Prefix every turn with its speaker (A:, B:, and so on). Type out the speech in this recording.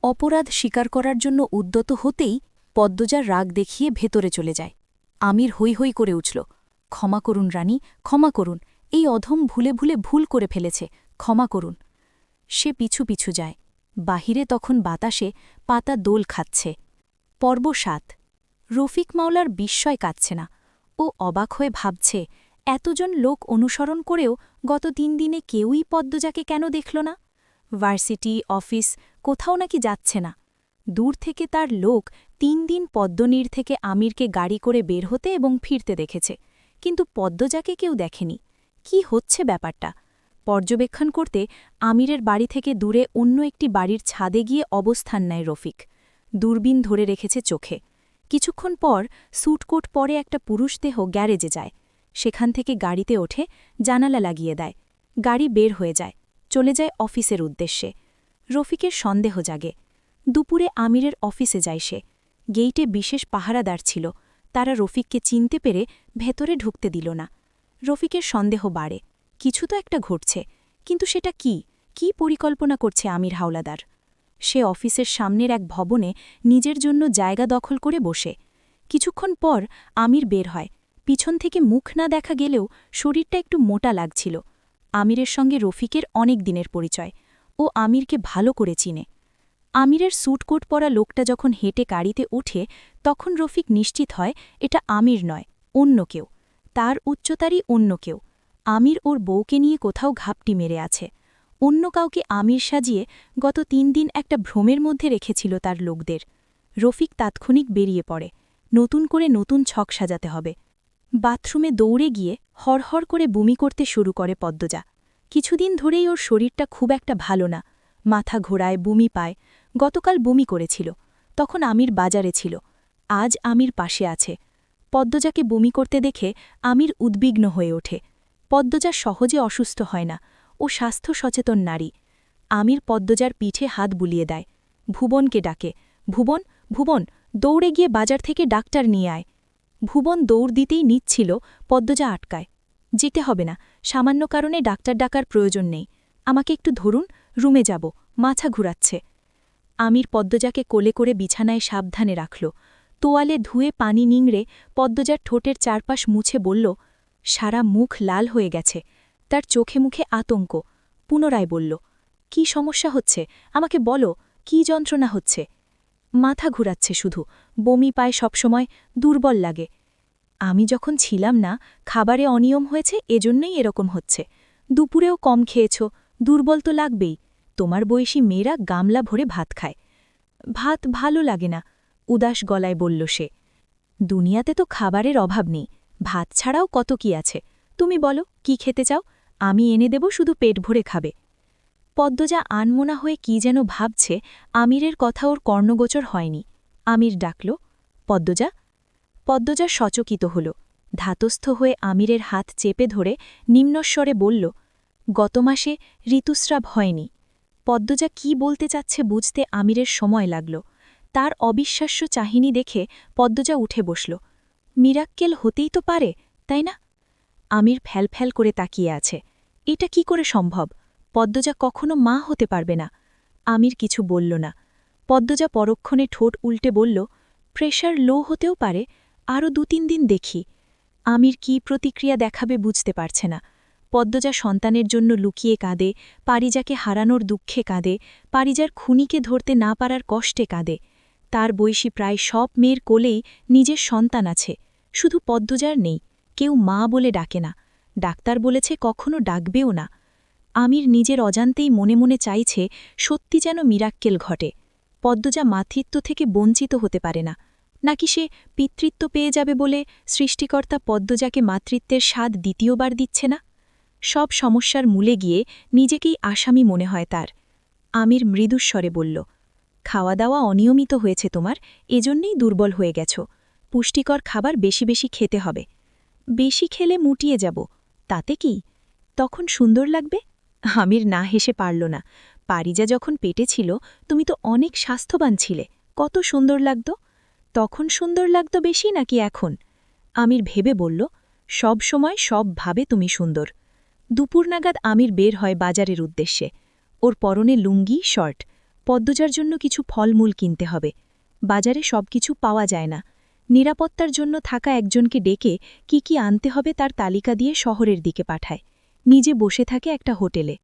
A: অপরাধ স্বীকার করার জন্য উদ্যত হতেই পদ্মজার রাগ দেখিয়ে ভেতরে চলে যায়। আমির হৈ হৈ করে উঠল, ক্ষমা করুন রানী, ক্ষমা করুন, এই অধম ভুলে ভুলে ভুল করে ফেলেছে, ক্ষমা করুন। সে পিছু পিছু যায়। বাহিরে তখন বাতাসে পাতা দোল খাচ্ছে। পর্ব ৭। রফিক মাওলার বিস্ময় কাটছে না। ও অবাক হয়ে ভাবছে, এতজন লোক অনুসরণ করেও গত ৩ দিনে কেউই পদ্মজাকে কেন দেখল না? ভার্সিটি, অফিস, কোথাও নাকি যাচ্ছে না। দূর থেকে তার লোক ৩ দিন পদ্মনীর থেকে আমিরকে গাড়ি করে বের হতে এবং ফিরতে দেখেছে, কিন্তু পদ্মজাকে কেউ দেখেনি। কি হচ্ছে ব্যাপারটা? পর্যবেক্ষণ করতে আমিরের বাড়ি থেকে দূরে অন্য একটি বাড়ির ছাদে গিয়ে অবস্থান নেয় রফিক। দূরবীন ধরে রেখেছে চোখে। কিছুক্ষণ পর স্যুটকোট পরে একটা পুরুষ দেহ গ্যারেজে যায়। সেখান থেকে গাড়িতে ওঠে, জানালা লাগিয়ে দেয়। গাড়ি বের হয়ে যায়, চলে যায় অফিসের উদ্দেশ্যে। রফিকের সন্দেহ জাগে। দুপুরে আমিরের অফিসে যায় সে। গেইটে বিশেষ পাহারাদার ছিল, তারা রফিককে চিনতে পেরে ভেতরে ঢুকতে দিল না। রফিকের সন্দেহ বাড়ে, কিছু তো একটা ঘটছে, কিন্তু সেটা কি পরিকল্পনা করছে আমির হাওলাদার? সে অফিসের সামনের এক ভবনে নিজের জন্য জায়গা দখল করে বসে। কিছুক্ষণ পর আমির বের হয়। পিছন থেকে মুখ না দেখা গেলেও শরীরটা একটু মোটা লাগছিল। আমিরের সঙ্গে রফিকের অনেক দিনের পরিচয়, ও আমিরকে ভালো করে চিনে। আমিরের স্যুটকোট পরা লোকটা যখন হেঁটে গাড়িতে ওঠে, তখন রফিক নিশ্চিত হয় এটা আমির নয়, অন্য কেউ। তার উচ্চতারই অন্য কেউ। আমির ওর বউকে নিয়ে কোথাও ঘাপটি মেরে আছে। অন্য কাউকে আমির সাজিয়ে গত ৩ দিন একটা ভ্রমের মধ্যে রেখেছিল তার লোকদের। রফিক তাৎক্ষণিক বেরিয়ে পড়ে। নতুন করে নতুন ছক সাজাতে হবে। বাথরুমে দৌড়ে গিয়ে হড়হড় করে বমি করতে শুরু করে পদ্মজা। কিছুদিন ধরেই ওর শরীরটা খুব একটা ভালো না। মাথা ঘোরায়, বমি পায়। গতকাল বমি করেছিল, তখন আমির বাজারে ছিল। আজ আমির পাশে আছে। পদ্মজাকে বমি করতে দেখে আমির উদ্বিগ্ন হয়ে ওঠে। পদ্মজা সহজে অসুস্থ হয় না, ও স্বাস্থ্য সচেতন নারী। আমির পদ্মজার পিঠে হাত বুলিয়ে দেয়। ভুবনকে ডাকে, ভুবন, ভুবন, দৌড়ে গিয়ে বাজার থেকে ডাক্তার নিয়ে আয়। ভুবন দৌড় দিতেই নিচ্ছিল, পদ্মজা আটকায়। যেতে হবে না, সামান্য কারণে ডাক্তার ডাকার প্রয়োজন নেই। আমাকে একটু ধরুন, রুমে যাব, মাথা ঘুরাচ্ছে। আমির পদ্মজাকে কোলে করে বিছানায় সাবধানে রাখল। তোয়ালে ধুয়ে পানি নিংড়ে পদ্মজার ঠোঁটের চারপাশ মুছে বলল, সারা মুখ লাল হয়ে গেছে। তার চোখে মুখে আতঙ্ক। পুনরায় বলল, কি সমস্যা হচ্ছে, আমাকে বলো, কি যন্ত্রণা হচ্ছে? মাথা ঘুরাচ্ছে শুধু, বমি পায় সবসময়, দুর্বল লাগে। আমি যখন ছিলাম না, খাবারে অনিয়ম হয়েছে, এজন্যই এরকম হচ্ছে। দুপুরেও কম খেয়েছ, দুর্বল তো লাগবেই। তোমার বয়সী মেয়েরা গামলা ভরে ভাত খায়। ভাত ভালো লাগে না, উদাস গলায় বলল সে। দুনিয়াতে তো খাবারের অভাব নেই, ভাত ছাড়াও কত কি আছে। তুমি বলো, কি খেতে চাও? আমি এনে দেব, শুধু পেট ভরে খাবে। পদ্মজা আনমনা হয়ে কি যেন ভাবছে, আমিরের কথা ওর কর্ণগোচর হয়নি। আমির ডাকল, পদ্মজা। পদ্মজা সচকিত হল। ধাতস্থ হয়ে আমিরের হাত চেপে ধরে নিম্নস্বরে বলল, গত মাসে ঋতুস্রাব হয়নি। পদ্মজা কি বলতে চাচ্ছে বুঝতে আমিরের সময় লাগল। তার অবিশ্বাস্য চাহিনি দেখে পদ্মজা উঠে বসল। মিরাক্কেল হতেই তো পারে, তাই না? আমির ফ্যালফ্যাল করে তাকিয়ে আছে। এটা কি করে সম্ভব? পদ্মজা কখনো মা হতে পারবে না। আমির কিছু বলল না। পদ্মজা পরক্ষণে ঠোঁট উল্টে বলল, প্রেশার লো হতেও পারে, আরও ২-৩ দিন দেখি। আমির কি প্রতিক্রিয়া দেখাবে বুঝতে পারছে না। পদ্মজা সন্তানের জন্য লুকিয়ে কাঁদে, পারিজাকে হারানোর দুঃখে কাঁদে, পারিজার খুনিকে ধরতে না পারার কষ্টে কাঁদে। তার বয়সী প্রায় সব মেয়ের কোলেই নিজের সন্তান আছে, শুধু পদ্মজার নেই। কেউ মা বলে ডাকে না, ডাক্তার বলেছে কখনো ডাকবেও না। আমির নিজের অজান্তেই মনে মনে চাইছে সত্যি যেন মিরাক্কেল ঘটে। পদ্মজা মাতৃত্ব থেকে বঞ্চিত হতে পারে না, নাকি সে পিতৃত্ব পেয়ে যাবে বলে সৃষ্টিকর্তা পদ্মজাকে মাতৃত্বের স্বাদ দ্বিতীয়বার দিচ্ছে না? সব সমস্যার মূলে গিয়ে নিজেকেই আসামি মনে হয় তার। আমির মৃদুস্বরে বলল, খাওয়া দাওয়া অনিয়মিত হয়েছে তোমার, এজন্যই দুর্বল হয়ে গেছ। পুষ্টিকর খাবার বেশি বেশি খেতে হবে। বেশি খেলে মুটিয়ে যাব, তাতে কি? তখন সুন্দর লাগবে। আমির না হেসে পারল না। পারিজা যখন পেটে ছিল, তুমি তো অনেক স্বাস্থ্যবান ছিলে, কত সুন্দর লাগত। তখন সুন্দর লাগত বেশি নাকি এখন? আমির ভেবে বলল, সব সময় সব ভাবে তুমি সুন্দর। দুপুর নাগাদ আমির বের হয় বাজারের উদ্দেশ্যে। ওর পরনে লুঙ্গি, শর্ট। পদ্মজার জন্য কিছু ফলমূল কিনতে হবে। বাজারে সবকিছু পাওয়া যায় না। নিরাপত্তার জন্য থাকা একজনকে ডেকে কি আনতে হবে তার তালিকা দিয়ে শহরের দিকে পাঠায়। নিজে বসে থাকে একটা হোটেলে।